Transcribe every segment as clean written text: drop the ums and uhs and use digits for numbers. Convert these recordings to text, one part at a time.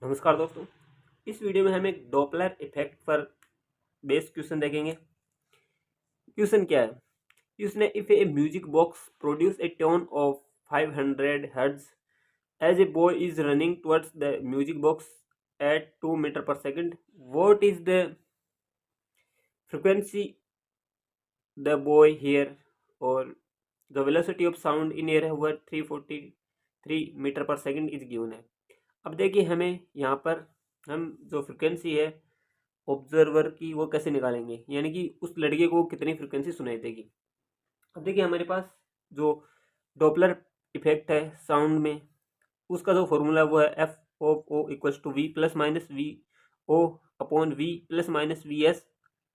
नमस्कार दोस्तों। इस वीडियो में हम एक डॉपलर इफेक्ट पर बेस्ड क्वेश्चन देखेंगे। क्वेश्चन क्या है? क्वेश्चन है, if a music box produce a tone of 500 hertz as a boy is running towards the music box at 2 metre per second, what is the frequency the boy hear, और the velocity of sound in air over 343 metre per second is given है। अब देखिए, हमें यहाँ पर हम जो frequency है ऑब्जर्वर की वो कैसे निकालेंगे, यानी कि उस लड़के को कितनी फ्रिक्वेंसी सुनाई देगी। अब देखिए, हमारे पास जो डॉपलर इफेक्ट है साउंड में, उसका जो फॉर्मूला वो है F of O equals to V plus minus V O upon V plus minus V S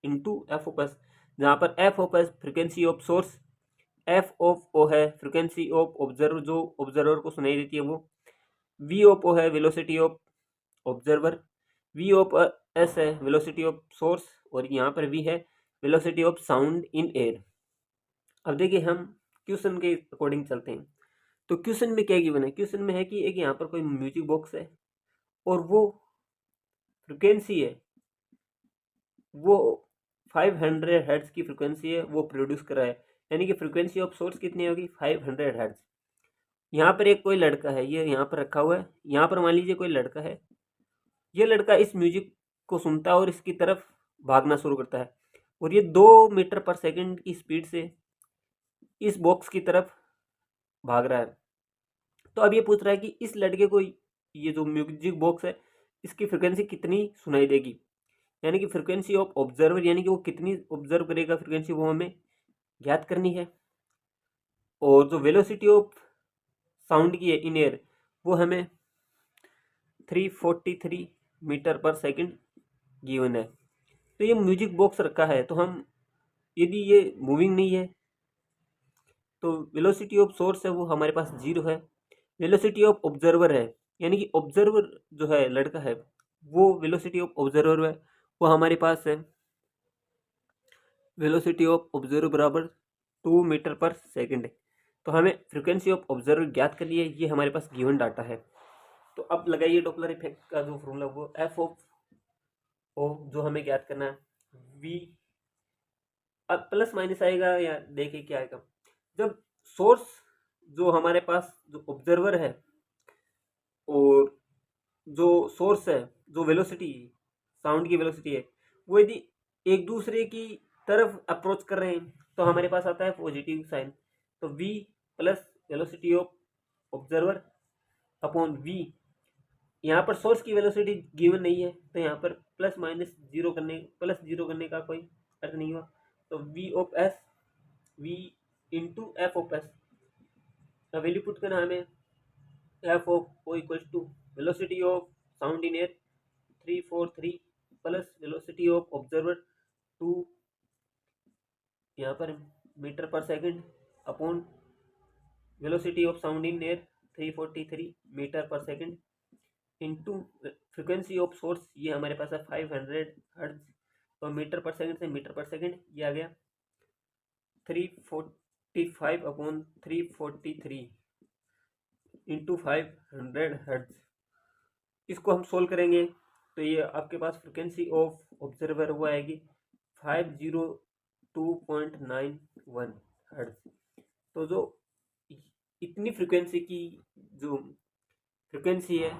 into F of S, जहाँ पर F of S frequency of source, F of O है frequency of observer जो observer को सुनाई देती है वो, V of O है velocity of observer, V of S है वेलोसिटी ऑफ सोर्स, और यहाँ पर वी है velocity of sound in air. अब देखिए, हम क्वेश्चन के अकॉर्डिंग चलते हैं। तो क्वेश्चन में क्या गिवन है? क्वेश्चन में है कि एक यहाँ पर कोई म्यूजिक बॉक्स है और वो फ्रिक्वेंसी है, वो 500 हर्ट्ज की फ्रिक्वेंसी है वो प्रोड्यूस कर रहा है, यानी कि फ्रिक्वेंसी ऑफ सोर्स कितनी होगी? 500 हर्ट्ज। यहाँ पर एक कोई लड़का है, ये यहाँ पर रखा हुआ है, यहाँ पर मान लीजिए कोई लड़का है, ये लड़का इस म्यूजिक को सुनता है और इसकी तरफ भागना शुरू करता है, और ये 2 मीटर पर सेकंड की स्पीड से इस बॉक्स की तरफ भाग रहा है। तो अब ये पूछ रहा है कि इस लड़के को ये जो म्यूजिक बॉक्स है इसकी फ्रिक्वेंसी कितनी सुनाई देगी, यानी कि फ्रिक्वेंसी ऑफ ऑब्जर्वर, यानी कि वो कितनी ऑब्जर्व करेगा फ्रिक्वेंसी, वो हमें ज्ञात करनी है। और जो वेलोसिटी ऑफ साउंड की है इन एयर, वो हमें 343 मीटर पर सेकंड गिवन है। तो ये म्यूजिक बॉक्स रखा है, तो हम यदि ये मूविंग नहीं है तो वेलोसिटी ऑफ सोर्स है वो हमारे पास 0 है। वेलोसिटी ऑफ ऑब्जर्वर है, यानी कि ऑब्जर्वर जो है लड़का है, वो वेलोसिटी ऑफ ऑब्जर्वर है वो हमारे पास है वेलोसिटी ऑफ ऑब्जर्वर बराबर 2 मीटर पर सेकंड। तो हमें फ्रिक्वेंसी ऑफ ऑब्जर्वर ज्ञात कर लिए, ये हमारे पास गिवन डाटा है। तो अब लगाइए डॉपलर इफेक्ट का जो फॉर्मूला वो एफ ऑफ ओ जो हमें ज्ञात करना है वी, अब प्लस माइनस आएगा या देखिए क्या आएगा, जब सोर्स जो हमारे पास जो ऑब्जर्वर है और जो सोर्स है, जो वेलोसिटी साउंड की वेलोसिटी है, वो यदि एक दूसरे की तरफ अप्रोच कर रहे हैं तो हमारे पास आता है पॉजिटिव साइन। तो v plus velocity of observer upon v, यहाँ पर सोर्स की वेलोसिटी गिवन नहीं है तो यहाँ पर प्लस जीरो करने का कोई अर्थ नहीं हुआ। तो v of s v into F of S, value put करना हमें F of O equals to velocity of sound in air 343 plus velocity of observer 2 यहाँ पर metre per second upon velocity of sound in air 343 metre per second into frequency of source, ये हमारे पास है 500 hertz. तो metre per second से metre per second ये आ गया 345 upon 343 into 500 hertz. इसको हम सोल्व करेंगे तो ये आपके पास फ्रिक्वेंसी ऑफ ऑब्जर्वर वो आएगी 502.91 हर्ट्ज। तो जो इतनी फ्रिक्वेंसी की जो फ्रिक्वेंसी है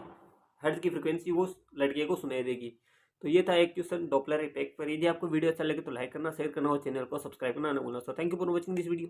हर्ट्ज की फ्रिक्वेंसी, वो लड़के को सुनाई देगी। तो ये था एक क्वेश्चन डॉपलर इफेक्ट पर। यदि आपको वीडियो अच्छा लगे तो लाइक करना, शेयर करना और चैनल को सब्सक्राइब करना ना भूलना। So thank you for watching this video.